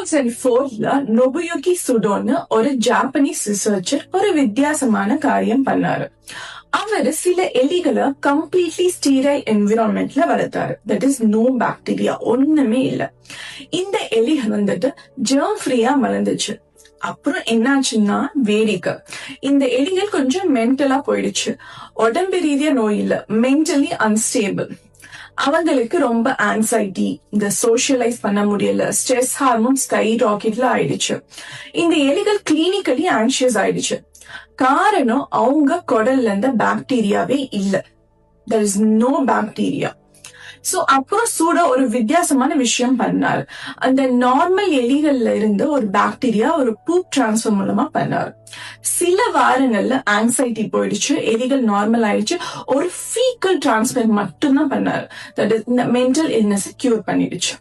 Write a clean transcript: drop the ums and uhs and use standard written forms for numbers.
2004ல நொபுயுகி சுடோன்னு ஒரு Japanese researcher ஒரு வித்தியாசமான காரியம் பண்ணாரு. அவரு சில எலிகளை கம்ப்ளீட்லி ஸ்டீரைல் என்விரான்மெண்ட்ல வளர்த்தாரு. தட் இஸ் நோ பாக்டீரியா, ஒண்ணுமே இல்ல. இந்த எலிகள் ஜெர்ம் ஃப்ரீயா வளர்ந்துச்சு. அப்புறம் என்னாச்சுன்னா வேடிக்கை, இந்த எலிகள் கொஞ்சம் மென்டலா போயிடுச்சு. உடம்பு ரீதியா நோய் இல்ல, மென்டலி அன்ஸ்டேபிள். அவங்களுக்கு ரொம்ப ஆங்ஸைட்டி, இந்த சோஷியலைஸ் பண்ண முடியல, ஸ்ட்ரெஸ் ஹார்மோன் ஸ்கை ராக்கெட்ல ஆயிடுச்சு. இந்த எலிகள் கிளினிக்கலி ஆங்ஷியஸ் ஆயிடுச்சு. காரணம் அவங்க குடல்ல இருந்த பாக்டீரியாவே இல்ல. there is no bacteria. So அப்புறம் சூடா ஒரு வித்தியாசமான விஷயம் பண்ணாரு. அந்த நார்மல் எலிகள்ல இருந்து ஒரு பாக்டீரியா ஒரு பூப் டிரான்ஸ்ஃபர் மூலமா பண்ணாரு. சில வாரங்கள்ல ஆங்ஸைட்டி போயிடுச்சு, எலிகள் நார்மல் ஆயிடுச்சு. ஒரு ஃபீக்கல் டிரான்ஸ்ஃபர் மட்டும் தான் பண்ணாரு. That is mental illness cure பண்ணிடுச்சு.